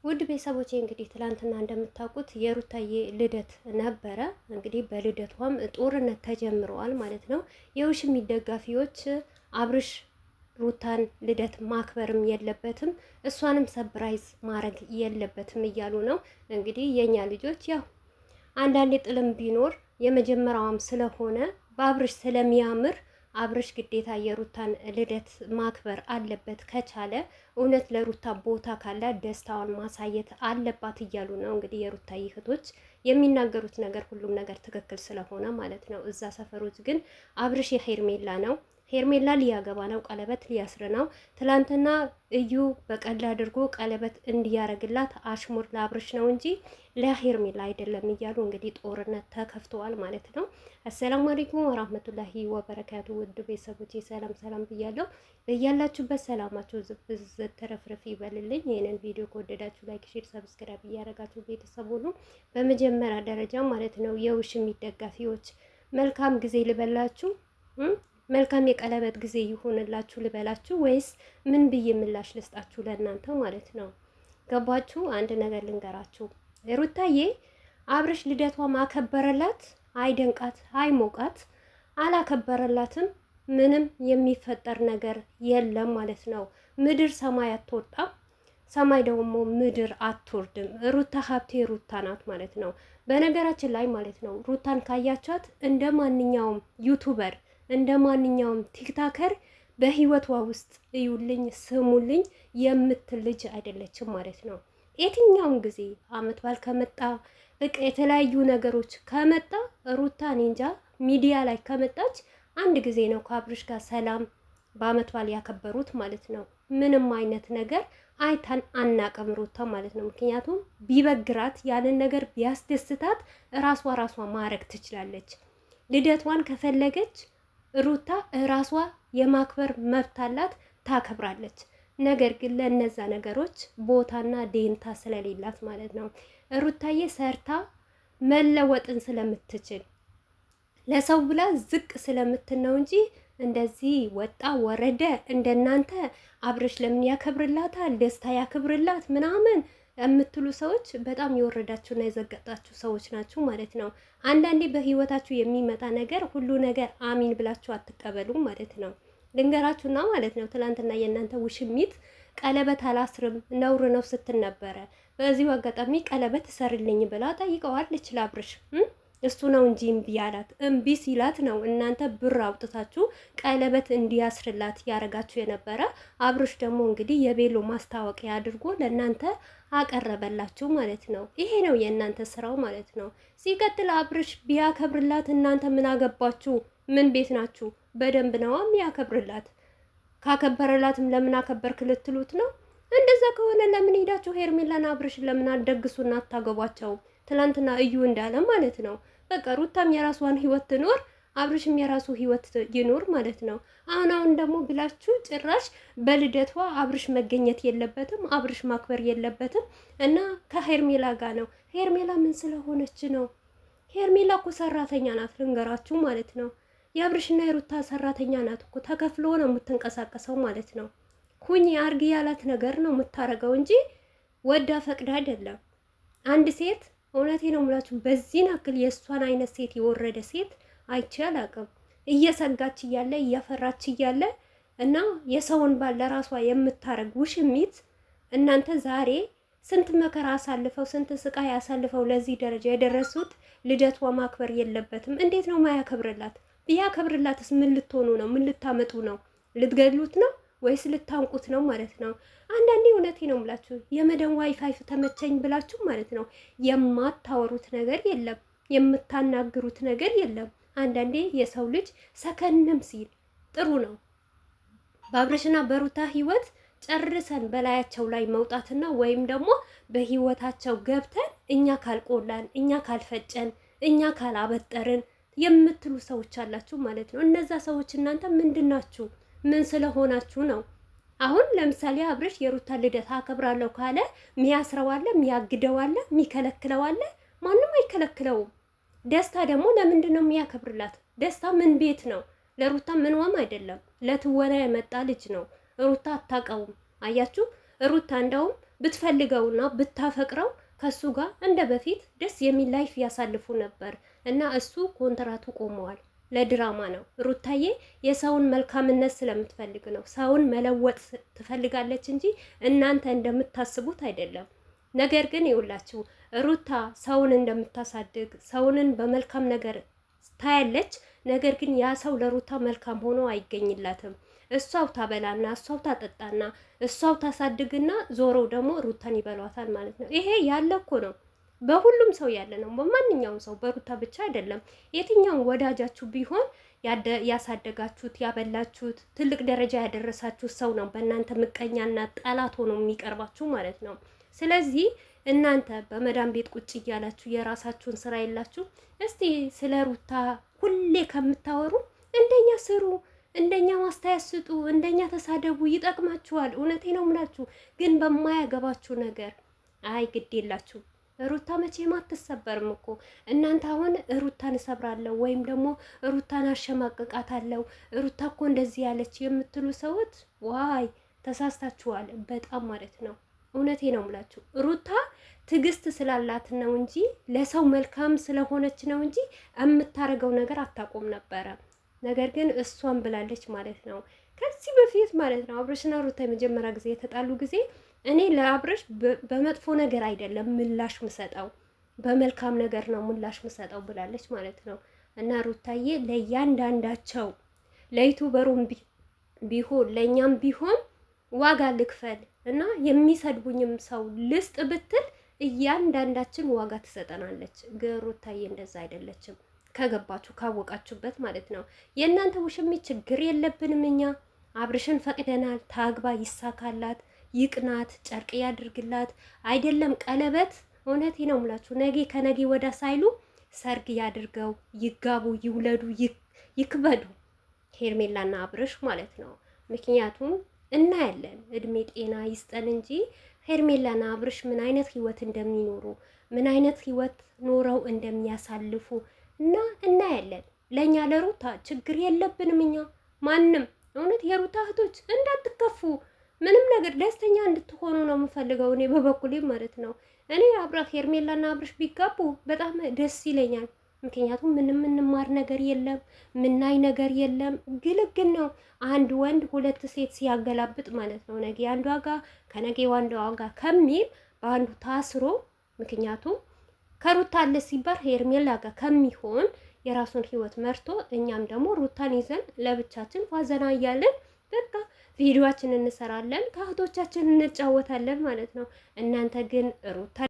ውድ ቤተሰቦቼ እንግዲህ ትላንትና እንደምታውቁት የሩታዬ ልደት ነበረ። እንግዲህ በልደቷም ጦርነት ተጀምረዋል ማለት ነው። የውሽሚት ደጋፊዎች አብርሽ ሩታን ልደት ማክበርም የለበትም እሷንም ሰብራይዝ ማድረግ የለበትም እያሉ ነው። እንግዲህ የኛ ልጆች ያው አንዳንዴ ጥልም ቢኖር የመጀመሪያዋም ስለሆነ በአብርሽ ስለሚያምር አብርሽ ግዴታ የሩታን ልደት ማክበር አለበት። ከቻለ እውነት ለሩታ ቦታ ካላት ደስታዋን ማሳየት አለባት እያሉ ነው። እንግዲህ የሩታ እህቶች የሚናገሩት ነገር ሁሉም ነገር ትክክል ስለሆነ ማለት ነው። እዛ ሰፈሮች ግን አብርሽ የሄርሜላ ነው። ሄርሜላ ሊያገባ ነው፣ ቀለበት ሊያስር ነው። ትላንትና እዩ በቀል አድርጎ ቀለበት እንዲያረግላት አሽሙር ለአብርሽ ነው እንጂ ለሄርሜላ አይደለም እያሉ እንግዲህ ጦርነት ተከፍተዋል ማለት ነው። አሰላሙ አለይኩም ወራህመቱላሂ ወበረካቱ። ውድ ቤተሰቦቼ ሰላም ሰላም ብያለሁ። እያላችሁበት ሰላማችሁ ዝብዝት ተረፍረፍ ይበልልኝ። ይህንን ቪዲዮ ከወደዳችሁ ላይክ፣ ሼር፣ ሰብስክራይብ እያደረጋችሁ ቤተሰብ ሁሉ በመጀመሪያ ደረጃ ማለት ነው የውሽሚት ደጋፊዎች መልካም ጊዜ ልበላችሁ። መልካም የቀለበት ጊዜ ይሁንላችሁ ልበላችሁ ወይስ ምን ብዬ ምላሽ ልስጣችሁ ለእናንተ ማለት ነው? ገባችሁ? አንድ ነገር ልንገራችሁ። ሩታዬ አብርሽ ልደቷ ማከበረላት አይደንቃት አይሞቃት፣ አላከበረላትም። ምንም የሚፈጠር ነገር የለም ማለት ነው። ምድር ሰማይ አትወጣም፣ ሰማይ ደግሞ ምድር አትወርድም። ሩታ ሀብቴ ሩታ ናት ማለት ነው። በነገራችን ላይ ማለት ነው ሩታን ካያቻት እንደ ማንኛውም ዩቱበር እንደ ማንኛውም ቲክታከር በህይወቷ ውስጥ እዩልኝ ስሙልኝ የምትል ልጅ አይደለችም ማለት ነው። የትኛውም ጊዜ አመት ባል ከመጣ በቃ የተለያዩ ነገሮች ከመጣ ሩታ እንጃ ሚዲያ ላይ ከመጣች አንድ ጊዜ ነው ከአብርሽ ጋር ሰላም በአመት ባል ያከበሩት ማለት ነው። ምንም አይነት ነገር አይታን አናቅም ሩታ ማለት ነው። ምክንያቱም ቢበግራት ያንን ነገር ቢያስደስታት ራሷ ማረግ ትችላለች። ልደቷን ከፈለገች ሩታ ራሷ የማክበር መብት አላት፣ ታከብራለች። ነገር ግን ለነዛ ነገሮች ቦታና ዴንታ ስለሌላት ማለት ነው። ሩታዬ ሰርታ መለወጥን ስለምትችል ለሰው ብላ ዝቅ ስለምትል ነው እንጂ እንደዚህ ወጣ ወረደ እንደናንተ አብርሽ ለምን ያከብርላታል፣ ደስታ ያከብርላት ምናምን የምትሉ ሰዎች በጣም የወረዳችሁና የዘገጣችሁ ሰዎች ናችሁ ማለት ነው። አንዳንዴ በህይወታችሁ የሚመጣ ነገር ሁሉ ነገር አሚን ብላችሁ አትቀበሉም ማለት ነው። ልንገራችሁና ማለት ነው ትናንትና የእናንተ ውሽሚት ቀለበት አላስርም ነውር ነው ስትል ነበረ። በዚሁ አጋጣሚ ቀለበት እሰርልኝ ብላ ጠይቀዋለች ለአብርሽ። እሱ ነው እንጂ እምቢ ያላት። እምቢ ሲላት ነው እናንተ ብር አውጥታችሁ ቀለበት እንዲያስርላት ያረጋችሁ የነበረ። አብርሽ ደግሞ እንግዲህ የቤሎ ማስታወቂያ አድርጎ ለእናንተ አቀረበላችሁ ማለት ነው። ይሄ ነው የእናንተ ስራው ማለት ነው። ሲቀጥል አብርሽ ቢያከብርላት እናንተ ምን አገባችሁ? ምን ቤት ናችሁ? በደንብ ነው የሚያከብርላት። ካከበረላትም ለምን አከበርክ ልትሉት ነው። እንደዛ ከሆነ ለምን ሄዳችሁ ሄርሜላና አብርሽን ለምን አትደግሱና አታገቧቸው? ትላንትና እዩ እንዳለ ማለት ነው። በቃ ሩታም የራሷን ህይወት ትኖር፣ አብርሽም የራሱ ህይወት ይኖር ማለት ነው። አሁን ደግሞ ብላችሁ ጭራሽ በልደቷ አብርሽ መገኘት የለበትም፣ አብርሽ ማክበር የለበትም እና ከሄርሜላ ጋር ነው። ሄርሜላ ምን ስለሆነች ነው? ሄርሜላ እኮ ሰራተኛ ናት ልንገራችሁ ማለት ነው። የአብርሽና የሩታ ሰራተኛ ናት እኮ፣ ተከፍሎ ነው የምትንቀሳቀሰው ማለት ነው። ኩኝ አርግ ያላት ነገር ነው የምታረገው እንጂ ወዳ ፈቅዳ አይደለም። አንድ ሴት እውነቴ ነው የምላችሁ በዚህን አክል የእሷን አይነት ሴት የወረደ ሴት አይቼ አላውቅም። እየሰጋች እያለ እያፈራች እያለ እና የሰውን ባል ለራሷ የምታረግ ውሽሚት። እናንተ ዛሬ ስንት መከራ አሳልፈው ስንት ስቃይ አሳልፈው ለዚህ ደረጃ የደረሱት ልደቷ ማክበር የለበትም። እንዴት ነው ማያከብርላት? ቢያከብርላትስ ምን ልትሆኑ ነው? ምን ልታመጡ ነው? ልትገድሉት ነው ወይስ ልታንቁት ነው ማለት ነው? አንዳንዴ እውነቴ ነው የምላችሁ የመደን ዋይፋይ ተመቸኝ ብላችሁ ማለት ነው የማታወሩት ነገር የለም፣ የምታናግሩት ነገር የለም። አንዳንዴ የሰው ልጅ ሰከንም ሲል ጥሩ ነው። በአብርሽና በሩታ ህይወት ጨርሰን በላያቸው ላይ መውጣትና ወይም ደግሞ በህይወታቸው ገብተን እኛ ካልቆላን፣ እኛ ካልፈጨን፣ እኛ ካላበጠርን የምትሉ ሰዎች አላችሁ ማለት ነው። እነዛ ሰዎች እናንተ ምንድናችሁ? ምን ስለሆናችሁ ነው? አሁን ለምሳሌ አብርሽ የሩታ ልደት አከብራለሁ ካለ ሚያስረዋለ፣ ሚያግደዋለ፣ ሚከለክለዋለ። ማንም አይከለክለውም። ደስታ ደግሞ ለምንድን ነው የሚያከብርላት? ደስታ ምን ቤት ነው? ለሩታ ምንዋም አይደለም። ለትወና የመጣ ልጅ ነው። ሩታ አታውቀውም። አያችሁ፣ ሩታ እንደውም ብትፈልገውና ብታፈቅረው ከሱ ጋር እንደ በፊት ደስ የሚል ላይፍ ያሳልፉ ነበር እና እሱ ኮንትራቱ ቆመዋል። ለድራማ ነው። ሩታዬ የሰውን መልካምነት ስለምትፈልግ ነው። ሰውን መለወጥ ትፈልጋለች እንጂ እናንተ እንደምታስቡት አይደለም። ነገር ግን ይውላችሁ ሩታ ሰውን እንደምታሳድግ ሰውንን በመልካም ነገር ታያለች። ነገር ግን ያ ሰው ለሩታ መልካም ሆኖ አይገኝላትም። እሷው ታበላና እሷው ታጠጣና እሷው ታሳድግና ዞሮ ደግሞ ሩታን ይበሏታል ማለት ነው። ይሄ ያለ እኮ ነው፣ በሁሉም ሰው ያለ ነው። በማንኛውም ሰው በሩታ ብቻ አይደለም። የትኛውም ወዳጃችሁ ቢሆን ያሳደጋችሁት ያበላችሁት ትልቅ ደረጃ ያደረሳችሁት ሰው ነው በእናንተ ምቀኛና ጠላት ሆኖ የሚቀርባችሁ ማለት ነው። ስለዚህ እናንተ በመዳን ቤት ቁጭ እያላችሁ የራሳችሁን ስራ የላችሁ። እስቲ ስለ ሩታ ሁሌ ከምታወሩ እንደኛ ስሩ፣ እንደኛ ማስተያየት ስጡ፣ እንደኛ ተሳደቡ፣ ይጠቅማችኋል። እውነቴ ነው ምላችሁ። ግን በማያገባችሁ ነገር አይ ግድ የላችሁ። ሩታ መቼም አትሰበርም እኮ እናንተ። አሁን ሩታን እሰብራለሁ ወይም ደግሞ ሩታን አሸማቅቃታለሁ፣ ሩታ እኮ እንደዚህ ያለች የምትሉ ሰዎች ዋይ ተሳስታችኋል፣ በጣም ማለት ነው። እውነቴ ነው ምላችሁ። ሩታ ትዕግስት ስላላት ነው እንጂ ለሰው መልካም ስለሆነች ነው እንጂ የምታረገው ነገር አታቆም ነበረ። ነገር ግን እሷን ብላለች ማለት ነው። ከዚህ በፊት ማለት ነው አብርሽና ሩታ የመጀመሪያ ጊዜ የተጣሉ ጊዜ እኔ ለአብርሽ በመጥፎ ነገር አይደለም ምላሽ ምሰጠው፣ በመልካም ነገር ነው ምላሽ ምሰጠው ብላለች ማለት ነው። እና ሩታዬ ለእያንዳንዳቸው ለዩቱበሩም ቢሆን ለእኛም ቢሆን ዋጋ ልክፈል እና የሚሰድቡኝም ሰው ልስጥ ብትል እያንዳንዳችን ዋጋ ትሰጠናለች። ግን ሩታዬ እንደዛ አይደለችም። ከገባችሁ ካወቃችሁበት ማለት ነው። የእናንተ ውሽሚት ችግር የለብንም እኛ አብርሽን ፈቅደናል። ታግባ፣ ይሳካላት፣ ይቅናት፣ ጨርቅ ያድርግላት። አይደለም ቀለበት፣ እውነቴ ነው ምላችሁ ነገ ከነገ ወዳ ሳይሉ ሰርግ ያድርገው፣ ይጋቡ፣ ይውለዱ፣ ይክበዱ ሄርሜላና አብርሽ ማለት ነው። ምክንያቱም እናያለን፣ እድሜ ጤና ይስጠን እንጂ ሄርሜላና አብርሽ ምን አይነት ህይወት እንደሚኖሩ ምን አይነት ህይወት ኖረው እንደሚያሳልፉ እና እናያለን። ለእኛ ለሩታ ችግር የለብንም እኛ ማንም። እውነት የሩታ እህቶች እንዳትከፉ፣ ምንም ነገር ደስተኛ እንድትሆኑ ነው የምፈልገው እኔ በበኩሌ ማለት ነው። እኔ አብራት ሄርሜላና አብርሽ ቢጋቡ በጣም ደስ ይለኛል። ምክንያቱም ምንም እንማር ነገር የለም፣ ምናይ ነገር የለም። ግልግል ነው አንድ ወንድ ሁለት ሴት ሲያገላብጥ ማለት ነው። ነገ አንዷ ጋር ከነገ አንዷ ጋር ከሚል በአንዱ ታስሮ ምክንያቱም ከሩታ አለ ሲባል ሄርሜላ ጋር ከሚሆን የራሱን ህይወት መርቶ እኛም ደግሞ ሩታን ይዘን ለብቻችን ፋዘና እያለን በቃ ቪዲዮአችን እንሰራለን፣ ከእህቶቻችን እንጫወታለን ማለት ነው። እናንተ ግን ሩታ